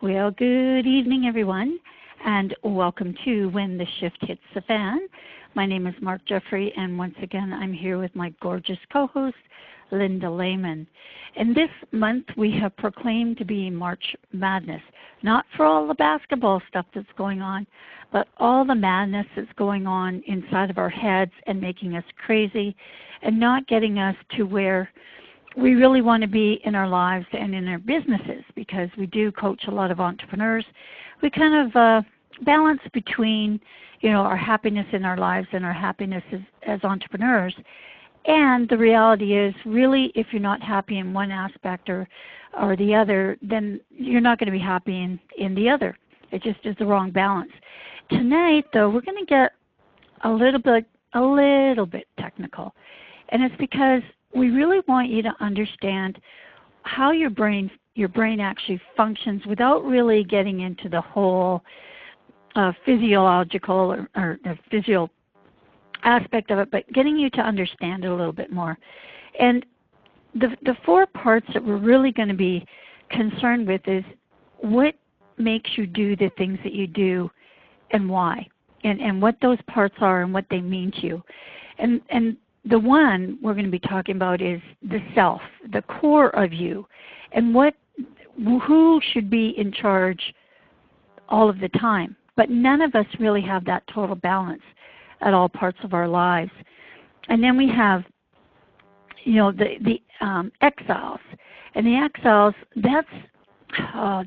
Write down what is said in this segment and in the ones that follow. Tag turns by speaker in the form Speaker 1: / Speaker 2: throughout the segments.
Speaker 1: Well, good evening, everyone, and welcome to When the Shift Hits the Fan. My name is Mark Jeffrey, and once again, I'm here with my gorgeous co-host, Linda Lehman. And this month, we have proclaimed to be March Madness, not for all the basketball stuff that's going on, but all the madness that's going on inside of our heads and making us crazy and not getting us to where we really want to be in our lives and in our businesses, because we do coach a lot of entrepreneurs. We kind of balance between, our happiness in our lives and our happiness as entrepreneurs. And the reality is, really, if you're not happy in one aspect or the other, then you're not going to be happy in the other. It just is the wrong balance. Tonight, though, we're going to get a little bit technical, and it's because we really want you to understand how your brain actually functions without really getting into the whole physiological or physio aspect of it, but getting you to understand it a little bit more. And the four parts that we're really going to be concerned with is what makes you do the things that you do and why, and what those parts are and what they mean to you. And the one we're going to be talking about is the self, the core of you, and who should be in charge all of the time. But none of us really have that total balance at all parts of our lives. And then we have, the exiles. And the exiles,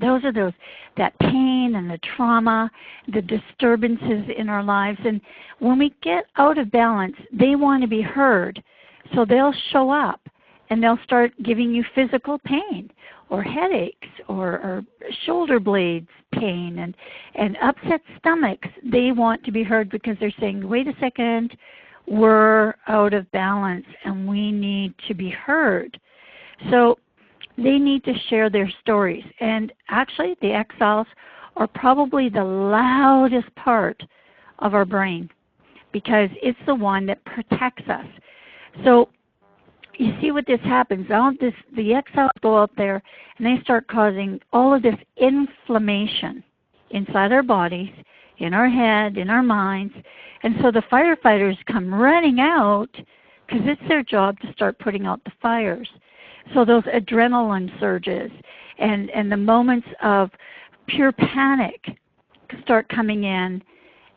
Speaker 1: those are that pain and the trauma, the disturbances in our lives. And when we get out of balance, they want to be heard. So they'll show up and they'll start giving you physical pain or headaches or shoulder blades pain and upset stomachs. They want to be heard because they're saying, wait a second, we're out of balance and we need to be heard. So they need to share their stories. And actually, the exiles are probably the loudest part of our brain because it's the one that protects us. So you see what this happens. The exiles go out there and they start causing all of this inflammation inside our bodies, in our head, in our minds. And so the firefighters come running out because it's their job to start putting out the fires. So those adrenaline surges and the moments of pure panic start coming in,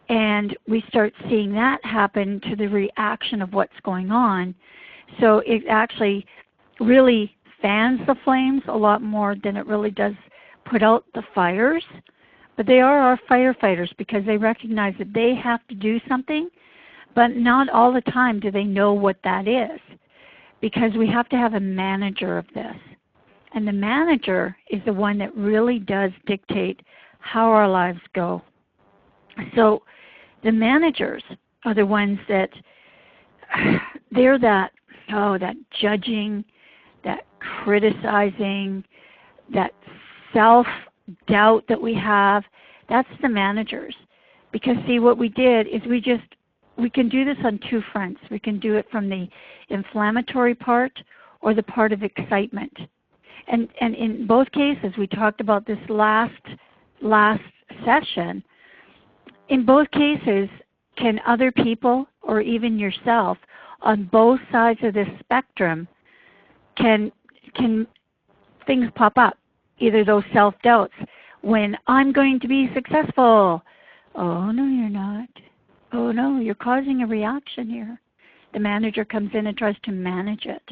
Speaker 1: and we start seeing that happen to the reaction of what's going on. So it actually really fans the flames a lot more than it really does put out the fires. But they are our firefighters because they recognize that they have to do something, but not all the time do they know what that is, because we have to have a manager of this. And the manager is the one that really does dictate how our lives go. So the managers are the ones that, they're that judging, that criticizing, that self-doubt that we have. That's the managers. Because see, what we did is we can do this on two fronts. We can do it from the inflammatory part or the part of excitement. And in both cases, we talked about this last session. In both cases, can other people or even yourself on both sides of this spectrum, can things pop up? Either those self-doubts, when I'm going to be successful. Oh, no, you're not. Oh, no, you're causing a reaction here. The manager comes in and tries to manage it.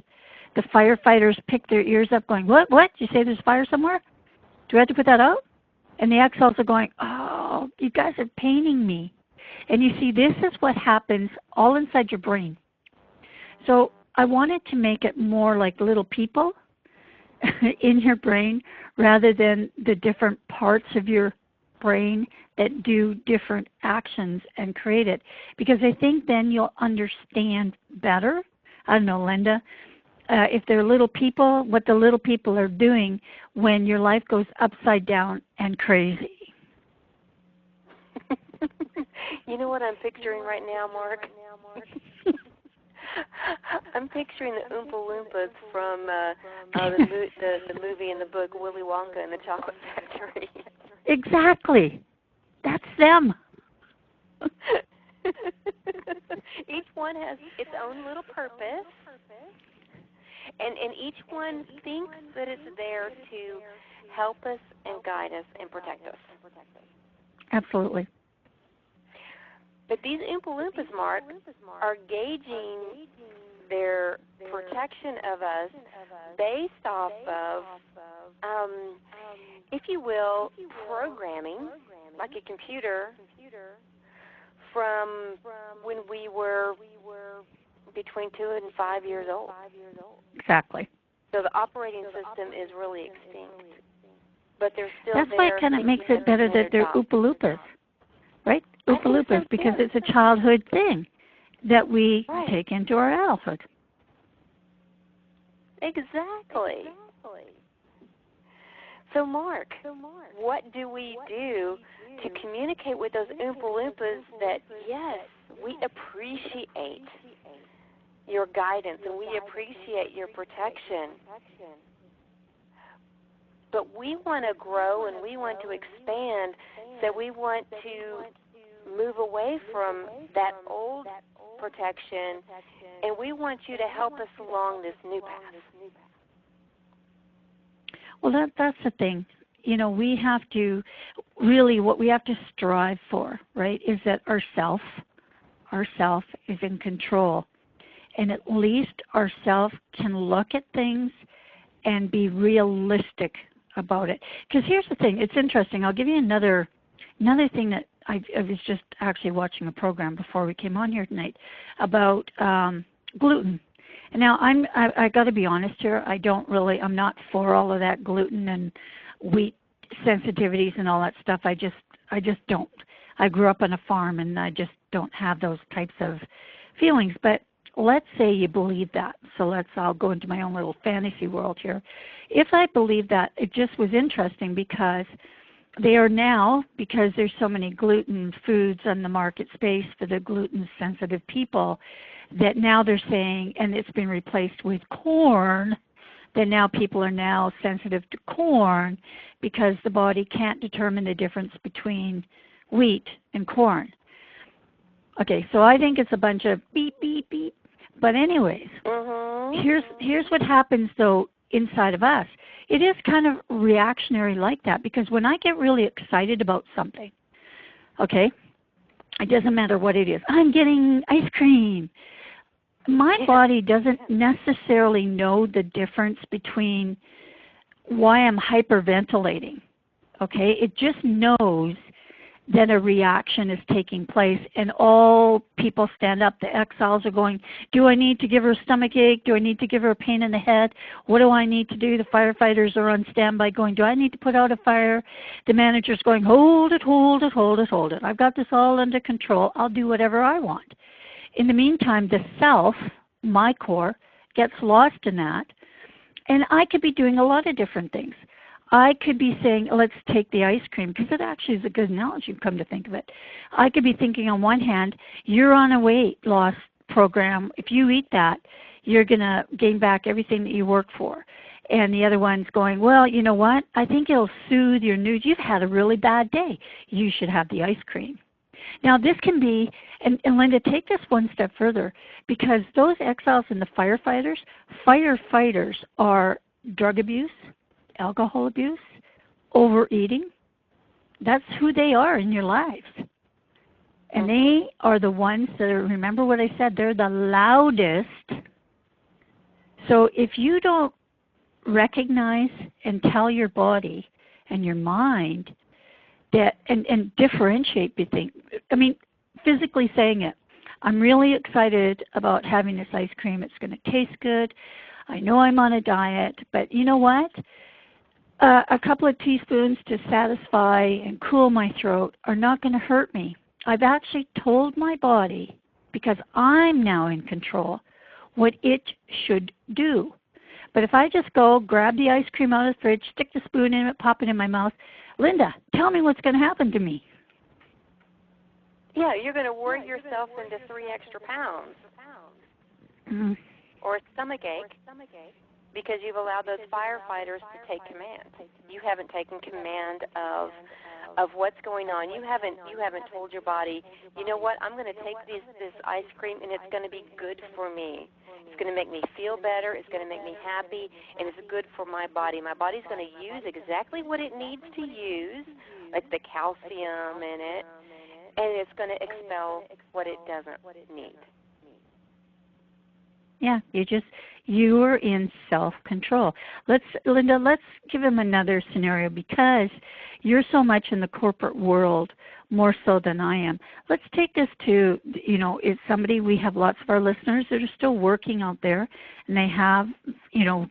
Speaker 1: The firefighters pick their ears up going, what? Did you say there's fire somewhere? Do I have to put that out? And the exiles are going, oh, you guys are paining me. And you see, this is what happens all inside your brain. So I wanted to make it more like little people in your brain rather than the different parts of your brain that do different actions and create it. Because I think then you'll understand better. I don't know, Linda, if they're little people, what the little people are doing when your life goes upside down and crazy.
Speaker 2: You know what I'm picturing right now, Mark? I'm picturing the Oompa Loompas from the movie and the book Willy Wonka and the Chocolate Factory.
Speaker 1: Exactly. That's them.
Speaker 2: Each one has its own little purpose, and each one thinks that it's there to help us and guide us and protect us.
Speaker 1: Absolutely.
Speaker 2: But these Oompa Loompas, Mark, are gauging their protection of us based off of, if you will, programming, like a computer, from when we were between 2 and 5 years old.
Speaker 1: Exactly.
Speaker 2: So the operating system is really extinct. But they're still
Speaker 1: That's
Speaker 2: there.
Speaker 1: why it kind of makes it better that they're Oompa Loompas, right? Oompa Loompas, because it's a childhood thing that we take into our adulthood.
Speaker 2: Exactly. So, Mark, what do we do to communicate with those Oompa Loompas that, yes, we appreciate your guidance and we appreciate your protection, but we want to grow and we want to expand, so we want to move away from that old protection, and we want you to help us along this new path?
Speaker 1: Well, that's the thing. You know, we have to really, what we have to strive for, right, is that our self is in control. And at least our self can look at things and be realistic about it. Because here's the thing, it's interesting. I'll give you another thing that I was just actually watching a program before we came on here tonight about gluten. And now I got to be honest here. I'm not for all of that gluten and wheat sensitivities and all that stuff. I just don't. I grew up on a farm, and I just don't have those types of feelings. But let's say you believe that. So I'll go into my own little fantasy world here. If I believe that, it just was interesting because they are now, because there's so many gluten foods on the market space for the gluten sensitive people, that now they're saying, and it's been replaced with corn, that now people are now sensitive to corn because the body can't determine the difference between wheat and corn. Okay, so I think it's a bunch of beep, beep, beep. But anyways, here's what happens, though, inside of us. It is kind of reactionary like that, because when I get really excited about something, okay, it doesn't matter what it is. I'm getting ice cream. My body doesn't necessarily know the difference between why I'm hyperventilating, okay? It just knows that a reaction is taking place, and all people stand up. The exiles are going, do I need to give her a stomach ache? Do I need to give her a pain in the head? What do I need to do? The firefighters are on standby going, do I need to put out a fire? The manager's going, hold it, hold it, hold it, hold it. I've got this all under control. I'll do whatever I want. In the meantime, the self, my core, gets lost in that, and I could be doing a lot of different things. I could be saying, let's take the ice cream, because it actually is a good analogy, come to think of it. I could be thinking on one hand, you're on a weight loss program. If you eat that, you're going to gain back everything that you work for. And the other one's going, well, you know what? I think it'll soothe your news. You've had a really bad day. You should have the ice cream. Now, this can be, and Linda, take this one step further, because those exiles and the firefighters are drug abuse, alcohol abuse, overeating. That's who they are in your lives. And they are the ones that are, remember what I said, they're the loudest. So if you don't recognize and tell your body and your mind that, and differentiate between, I mean, physically saying it, I'm really excited about having this ice cream. It's going to taste good. I know I'm on a diet, but you know what? A couple of teaspoons to satisfy and cool my throat are not going to hurt me. I've actually told my body, because I'm now in control, what it should do. But if I just go grab the ice cream out of the fridge, stick the spoon in it, pop it in my mouth, Linda, tell me what's going to happen to me.
Speaker 2: Yeah, you're going to worry yourself into 3 extra pounds.
Speaker 1: Mm-hmm.
Speaker 2: Or a stomach ache, because you've allowed those firefighters to take command. You haven't taken command of of what's going on. You haven't told your body, you know what, I'm going to take this ice cream and it's going to be good for me. It's going to make me feel better. It's going to make me happy, and it's good for my body. My body's going to use exactly what it needs to use, like the calcium in it, and it's going to expel what it doesn't need.
Speaker 1: Yeah, you're in self-control. Linda, let's give him another scenario, because you're so much in the corporate world, more so than I am. Let's take this to, it's somebody, we have lots of our listeners that are still working out there, and they have,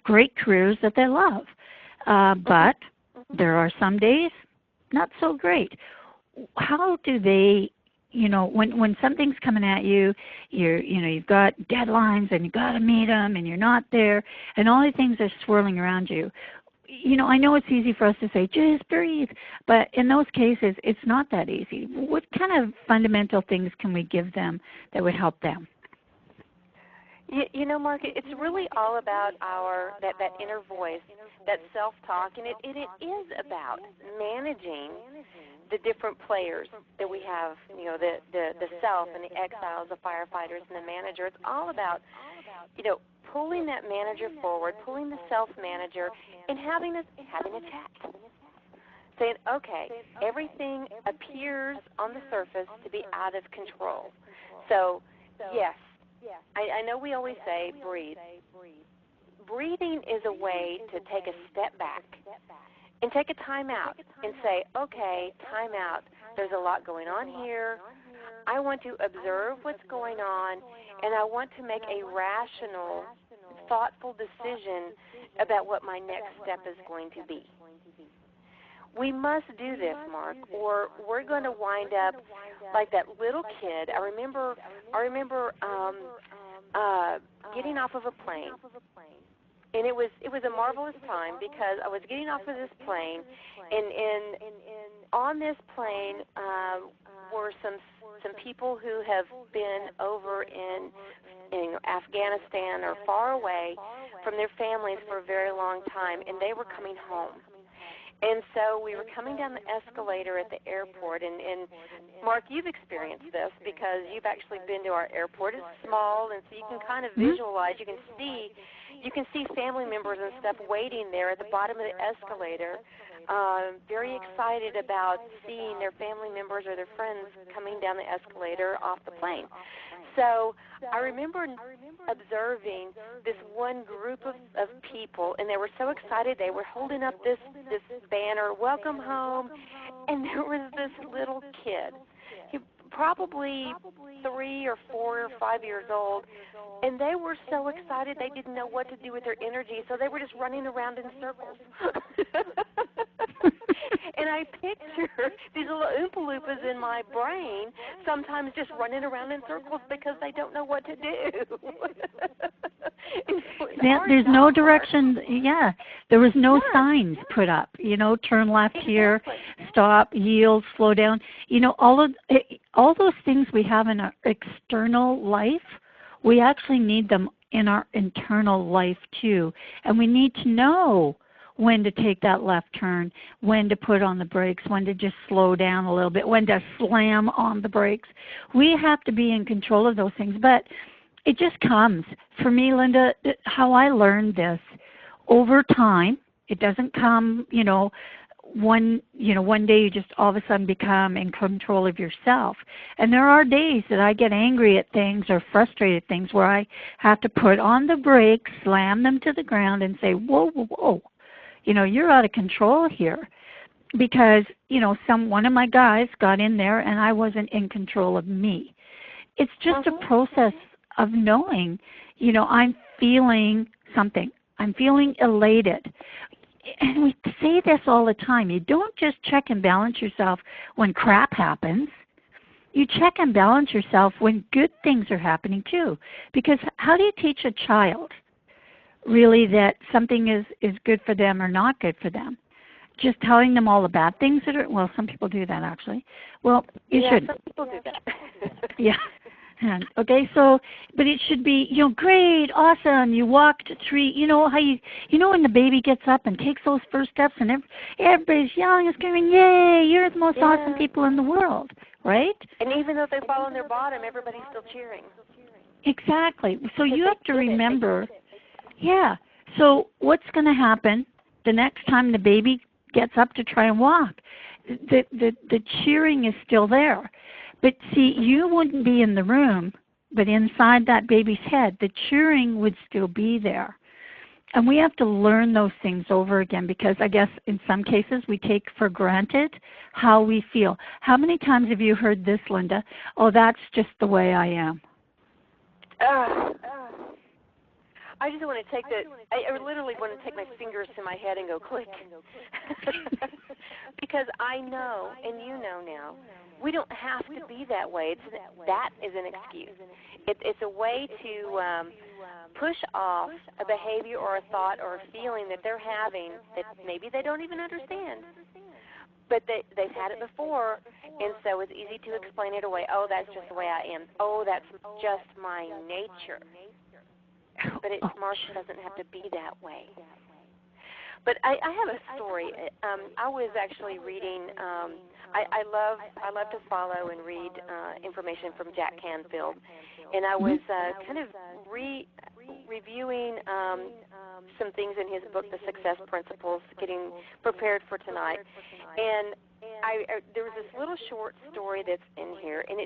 Speaker 1: great careers that they love. But there are some days not so great. How do they, when something's coming at you, you've got deadlines and you got to meet them and you're not there, and all the things are swirling around you. I know it's easy for us to say, just breathe, but in those cases, it's not that easy. What kind of fundamental things can we give them that would help them?
Speaker 2: Mark, it's really all about that inner voice, that self-talk, and it is about managing the different players that we have, the self and the exiles, the firefighters and the manager. It's all about, pulling that manager forward, pulling the self-manager, and having a chat. Saying, okay, everything appears on the surface to be out of control. So, yes, I know we always say breathe. Breathing is a way to take a step back and take a time out and say, okay, time out. There's a lot going on here. I want to observe what's going on, and I want to make a rational, thoughtful decision about what my next step is going to be. We must do this, Mark, or we're going to wind up like that little kid. I remember getting off of a plane, and it was a marvelous time, because I was getting off of this plane, and on this plane were some people who have been over in Afghanistan or far away from their families for a very long time, and they were coming home. And so we were coming down the escalator at the airport, and Mark, you've experienced this because you've actually been to our airport. It's small, and so you can kind of visualize. You can see family members and stuff waiting there at the bottom of the escalator, very excited about seeing their family members or their friends coming down the escalator off the plane. So I remember observing this one group of people, and they were so excited. They were holding up this banner, "Welcome home," and there was this little kid, probably 3 or 4 or 5 years old, and they were so excited they didn't know what to do with their energy, so they were just running around in circles. And I picture these little Oompa Loompas in my brain sometimes just running around in circles because they don't know what to do.
Speaker 1: There's no direction. Yeah, there was no signs put up. Turn left here, stop, yield, slow down. All those things we have in our external life, we actually need them in our internal life too. And we need to know when to take that left turn, when to put on the brakes, when to just slow down a little bit, when to slam on the brakes. We have to be in control of those things. But it just comes. For me, Linda, how I learned this over time, it doesn't come, one day you just all of a sudden become in control of yourself. And there are days that I get angry at things or frustrated at things where I have to put on the brakes, slam them to the ground, and say, whoa, whoa, whoa. You're out of control here, because, one of my guys got in there and I wasn't in control of me. It's just a process of knowing, I'm feeling something. I'm feeling elated. And we say this all the time. You don't just check and balance yourself when crap happens. You check and balance yourself when good things are happening too. Because how do you teach a child really that something is good for them or not good for them? Just telling them all the bad things that are, well, some people do that actually. Well, you shouldn't.
Speaker 2: Some people do that.
Speaker 1: Yeah. And, okay, so, but it should be, great, awesome, you walked 3, how when the baby gets up and takes those first steps and everybody's yelling and screaming, yay, you're the most awesome people in the world, right?
Speaker 2: And even though they fall on their bottom, everybody's still cheering.
Speaker 1: Exactly. So you have to remember, so what's going to happen the next time the baby gets up to try and walk? The cheering is still there. But see, you wouldn't be in the room, but inside that baby's head, the cheering would still be there. And we have to learn those things over again because I guess in some cases we take for granted how we feel. How many times have you heard this, Linda? Oh, that's just the way I am.
Speaker 2: I just want to take I literally want to take my fingers to my head and go click. Because I know, and you know now, we don't have to be that way. That is an excuse. It's a way to push off a behavior or a thought or a feeling that they're having that maybe they don't even understand. But they've had it before, and so it's easy to explain it away. Oh, that's just the way I am. Oh, that's just my nature. But Marcia doesn't have to be that way. But I have a story. I was actually reading. I love to follow and read information from Jack Canfield, and I was kind of reviewing some things in his book, The Success Principles, getting prepared for tonight. And there was this little short story that's in here, and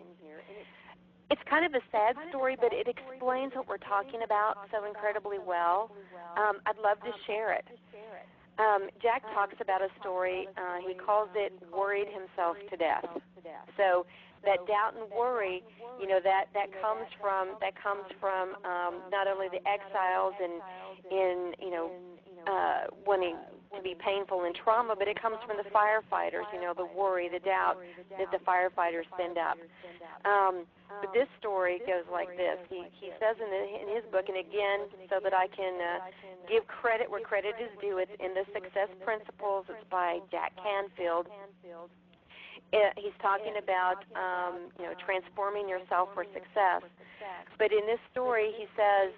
Speaker 2: it's kind of a sad story, but it explains what we're talking about so incredibly well. I'd love to share it. Jack talks about a story. He calls it "Worried Himself to Death." So that doubt and worry, that comes from not only the exiles and wanting to be painful and trauma, but it comes from the firefighters. The worry, the doubt that the firefighters send up. But this story goes like this. He says in his book, and again, so that I can give credit where credit is due, it's in the Success Principles. It's by Jack Canfield. He's talking about transforming yourself for success. But in this story, he says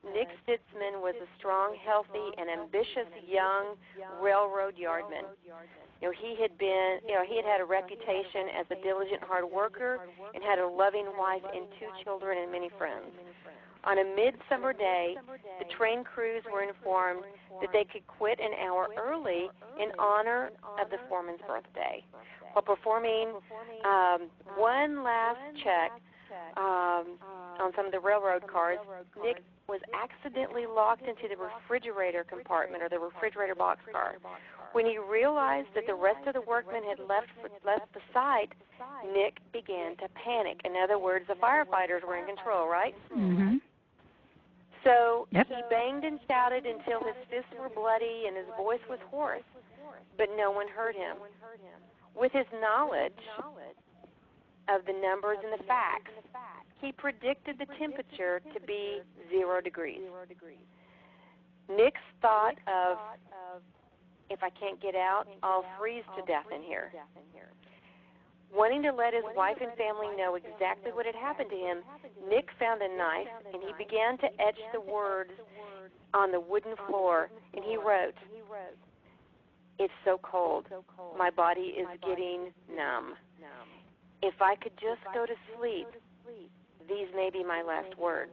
Speaker 2: Nick Stitzman was a strong, healthy, and ambitious young railroad yardman. He had a reputation as a diligent hard worker and had a loving wife and 2 children and many friends. On a midsummer day, the train crews were informed that they could quit an hour early in honor of the foreman's birthday. While performing one last check on some of the railroad cars, Nick was accidentally locked into the refrigerator compartment or the refrigerator boxcar. When he realized that the rest of the workmen had left the site, Nick began to panic. In other words, the firefighters were in control, right?
Speaker 1: Mm-hmm.
Speaker 2: So he banged and shouted until his fists were bloody and his voice was hoarse, but no one heard him. With his knowledge of the numbers and the facts, he predicted the temperature to be 0 degrees. Nick's thought of, if I can't get out, I'll freeze to death in here. Wanting to let his wife and family know exactly what had happened to him, Nick found a knife and he began to etch the words on the wooden floor, and he wrote, "It's so cold. My body is getting numb. If I could just go to sleep, these may be my last words."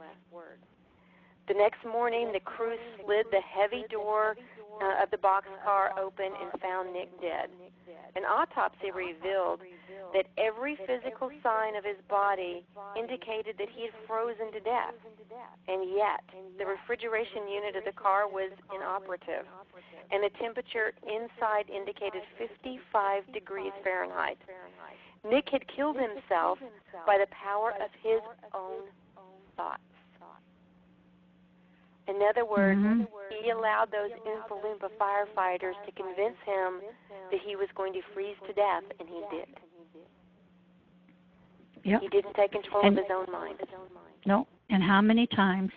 Speaker 2: The next morning, the crew slid the heavy door of the boxcar open and found Nick dead. An autopsy revealed that every physical sign of his body indicated that he had frozen to death, and yet the refrigeration unit of the car was inoperative, and the temperature inside indicated 55 degrees Fahrenheit. Nick had killed himself by the power of his own thoughts. In other words, he allowed those Oompa Loompa firefighters to convince him that he was going to freeze to death, and he did.
Speaker 1: Yep.
Speaker 2: He didn't take control of his own mind.
Speaker 1: No. And how many times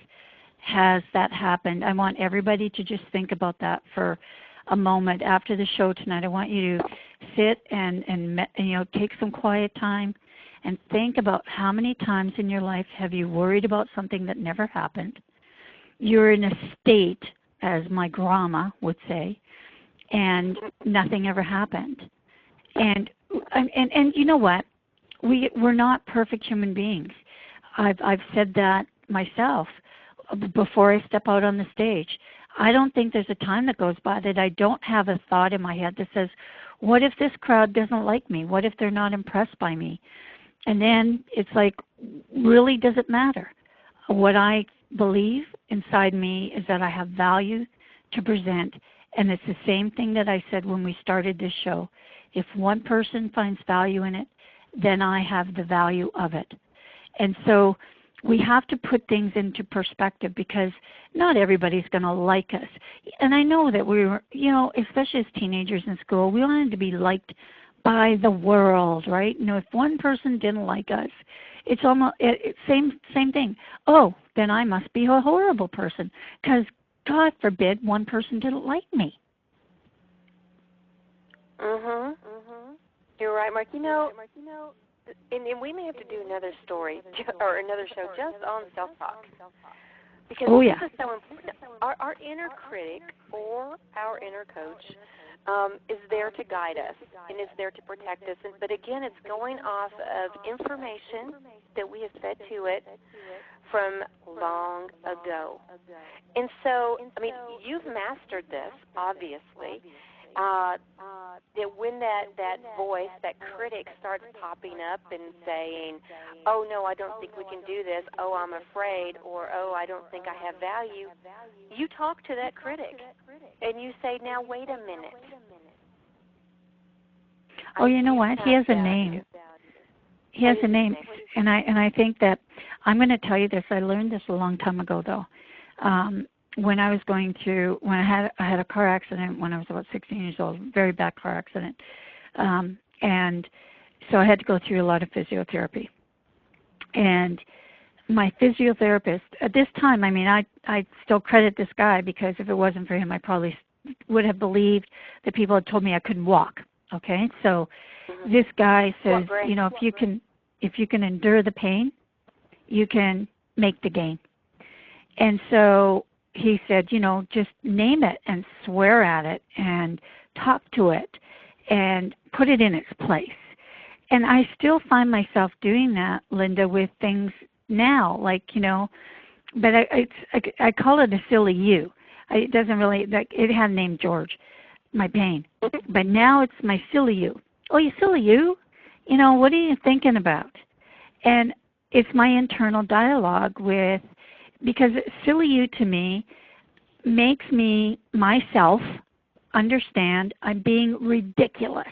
Speaker 1: has that happened? I want everybody to just think about that for a moment after the show tonight. I want you to sit and take some quiet time and think about how many times in your life have you worried about something that never happened. You're in a state, as my grandma would say, and nothing ever happened. And you know what? We're not perfect human beings. I've said that myself before I step out on the stage. I don't think there's a time that goes by that I don't have a thought in my head that says, what if this crowd doesn't like me? What if they're not impressed by me? And then it's like, really, does it matter? What I believe inside me is that I have value to present, and it's the same thing that I said when we started this show. If one person finds value in it, then I have the value of it. And so we have to put things into perspective because not everybody's going to like us. And I know that we were, especially as teenagers in school, we wanted to be liked by the world, right? If one person didn't like us, it's almost same thing. Oh, then I must be a horrible person because God forbid one person didn't like me.
Speaker 2: You're right, Mark. And we may have to do another story or another show just on self-talk. Because this is so important. Our inner critic or our inner coach is there to guide us and is there to protect us. But again, it's going off of information that we have fed to it from long ago. And so, you've mastered this, obviously. That when that voice, that critic starts popping up and saying, oh, no, I don't think we can do this, oh, I'm afraid, or oh, I don't think I have value, you talk to that critic and you say, now, wait a minute.
Speaker 1: Oh, you know what? He has a name. He has a name. And I think that I'm going to tell you this. I learned this a long time ago, though. When I was I had a car accident when I was about 16 years old, very bad car accident. And so I had to go through a lot of physiotherapy. And my physiotherapist, at this time, I still credit this guy because if it wasn't for him, I probably would have believed that people had told me I couldn't walk. Okay? So this guy says, if you can endure the pain, you can make the gain. And so he said, just name it and swear at it and talk to it and put it in its place. And I still find myself doing that, Linda, with things now, but I call it a silly you. It doesn't really, it had named George, my pain. But now it's my silly you. Oh, you silly you? What are you thinking about? And it's my internal dialogue because silly you to me makes me, myself, understand I'm being ridiculous.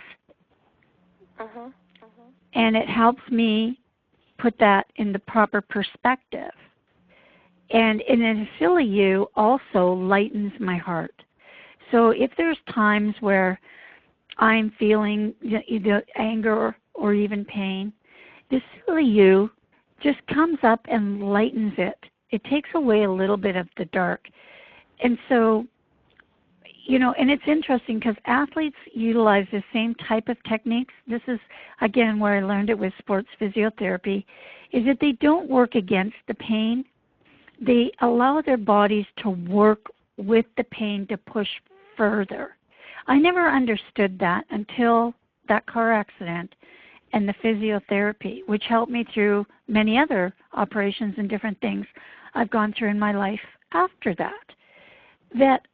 Speaker 1: And it helps me put that in the proper perspective. And in a silly you also lightens my heart. So if there's times where I'm feeling either anger or even pain, the silly you just comes up and lightens it. It takes away a little bit of the dark. And so, and it's interesting because athletes utilize the same type of techniques. This is, again, where I learned it with sports physiotherapy, is that they don't work against the pain. They allow their bodies to work with the pain to push further. I never understood that until that car accident and the physiotherapy, which helped me through many other operations and different things I've gone through in my life after that. That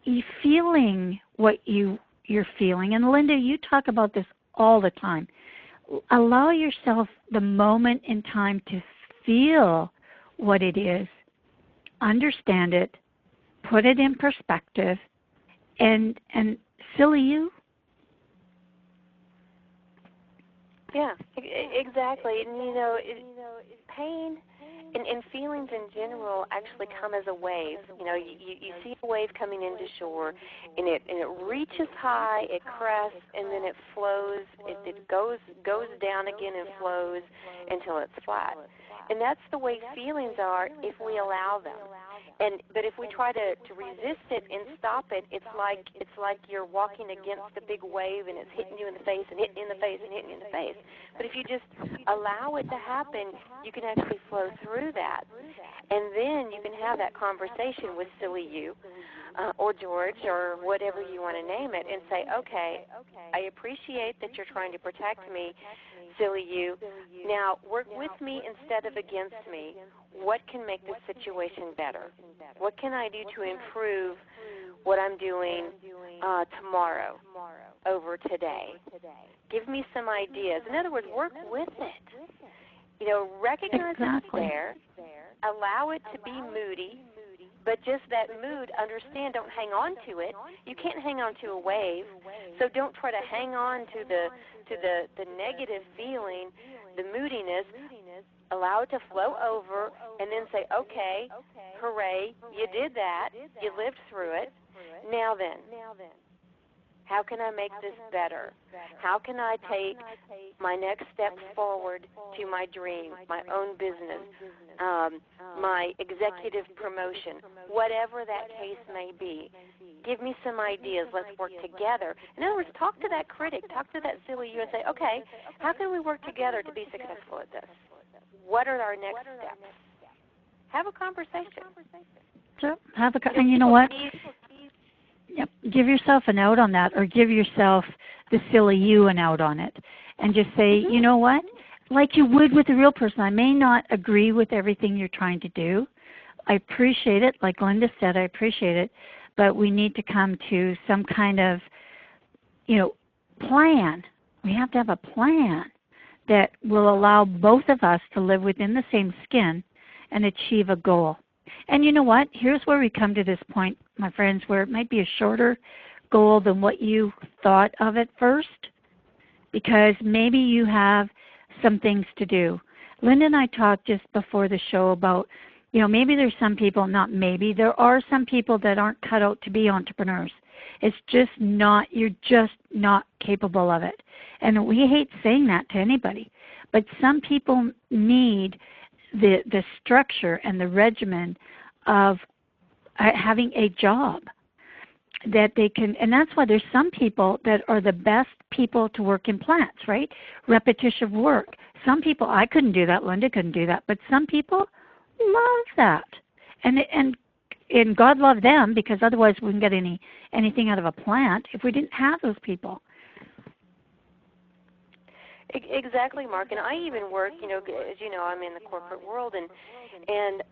Speaker 1: you feeling what you're feeling, and Linda, you talk about this all the time. Allow yourself the moment in time to feel what it is, understand it, put it in perspective, and silly you.
Speaker 2: Yeah, exactly. And pain and feelings in general actually come as a wave. You see a wave coming into shore, and it reaches high, it crests, and then it flows. It goes down again and flows until it's flat. And that's the way feelings are if we allow them. But if we try to resist it and stop it, it's like you're walking against the big wave and it's hitting you in the face and hitting you in the face and hitting you in the face. But if you just allow it to happen, you can actually flow through that. And then you can have that conversation with silly you or George or whatever you want to name it and say, okay, I appreciate that you're trying to protect me, silly you. Now, work with me instead of against me. What can make this situation better? What can I do to improve what I'm doing tomorrow over today? Give me some ideas. In other words, work with it. Recognize it's there. Allow it to be moody. But just that mood, understand, don't hang on to it. You can't hang on to a wave, so don't try to hang on to the negative feeling, the moodiness. Allow it to flow over, and then say, okay, hooray, you did that. You lived through it. Now then, how can I make this better? How can I take my next step forward to my dream, my own business, my executive promotion, whatever that case may be? Give me some ideas. Let's work together. In other words, talk to that critic, talk to that silly you and say, okay, how can we work together to be successful at this? What are our next steps? Have a conversation.
Speaker 1: Sure. And you know what? Yep. Give yourself an out on that, or give yourself, the silly you, an out on it. And just say, you know what? Like you would with a real person. I may not agree with everything you're trying to do. I appreciate it. Like Linda said, I appreciate it. But we need to come to some kind of, plan. We have to have a plan that will allow both of us to live within the same skin and achieve a goal. And you know what? Here's where we come to this point, my friends, where it might be a shorter goal than what you thought of at first, because maybe you have some things to do. Linda and I talked just before the show about, maybe there's some people, not maybe, there are some people that aren't cut out to be entrepreneurs. It's just not, you're just not capable of it. And we hate saying that to anybody. But some people need the structure and the regimen of having a job that they can, and that's why there's some people that are the best people to work in plants, right? Repetitive work. Some people, I couldn't do that, Linda couldn't do that, but some people love that. And God love them, because otherwise we wouldn't get anything out of a plant if we didn't have those people.
Speaker 2: Exactly, Mark. And I even work, as you know, I'm in the corporate world, and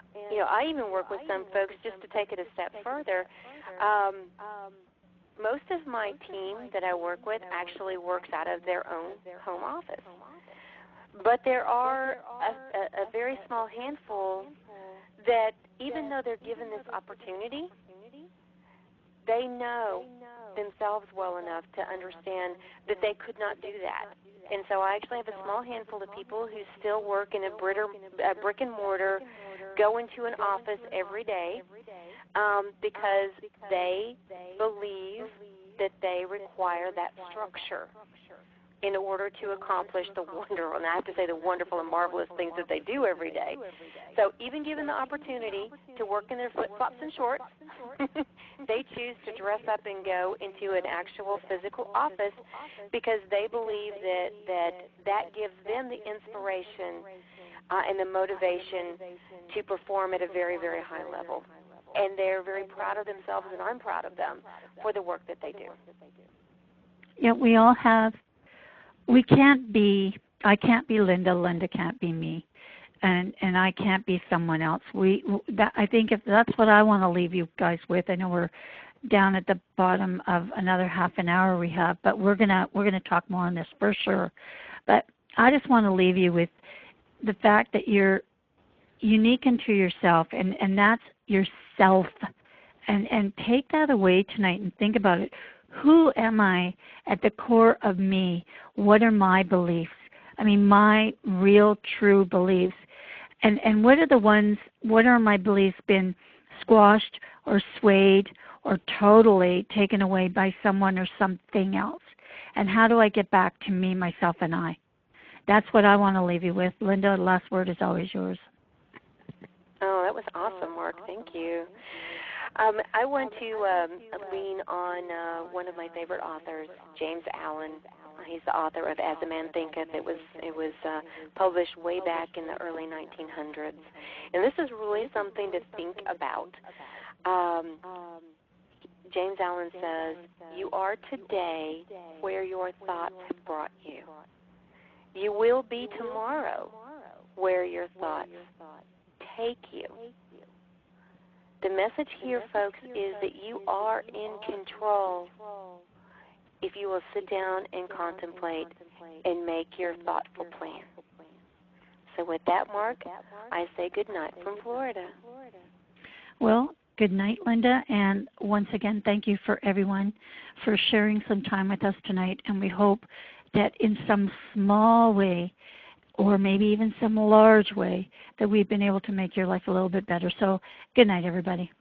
Speaker 2: I even work with some folks just to take it a step further. Most of my team that I work with actually works out of their own home office. But there are a very small handful that, even though they're given this opportunity, they know themselves well enough to understand that they could not do that. And so I actually have a small handful of people who still work in a brick and mortar, go into an office every day because they believe that they require that structure in order to accomplish the wonderful, and I have to say the wonderful and marvelous things that they do every day. So even given the opportunity to work in their flip-flops and shorts, they choose to dress up and go into an actual physical office because they believe that gives them the inspiration and the motivation to perform at a very, very high level. And they're very proud of themselves, and I'm proud of them for the work that they do.
Speaker 1: Yeah, we all have. I can't be Linda, Linda can't be me, and I can't be someone else. I think if that's what I want to leave you guys with. I know we're down at the bottom of another half an hour we have, but we're gonna talk more on this for sure. But I just want to leave you with the fact that you're unique unto yourself, and that's yourself, and take that away tonight and think about it. Who am I at the core of me? What are my beliefs? I mean, my real, true beliefs. And what are my beliefs been squashed or swayed or totally taken away by someone or something else? And how do I get back to me, myself, and I? That's what I want to leave you with. Linda, the last word is always yours.
Speaker 2: Oh, that was awesome, Mark. Thank you. I want to lean on one of my favorite authors, James Allen. He's the author of As a Man Thinketh. It was published way back in the early 1900s. And this is really something to think about. James Allen says, you are today where your thoughts have brought you. You will be tomorrow where your thoughts take you. The message here, folks, is that you are in control if you will sit down and contemplate and make your thoughtful plan. So with that, Mark, I say good night from Florida.
Speaker 1: Well, good night, Linda, and once again, thank you for everyone for sharing some time with us tonight, and we hope that in some small way, or maybe even some large way, that we've been able to make your life a little bit better. So good night, everybody.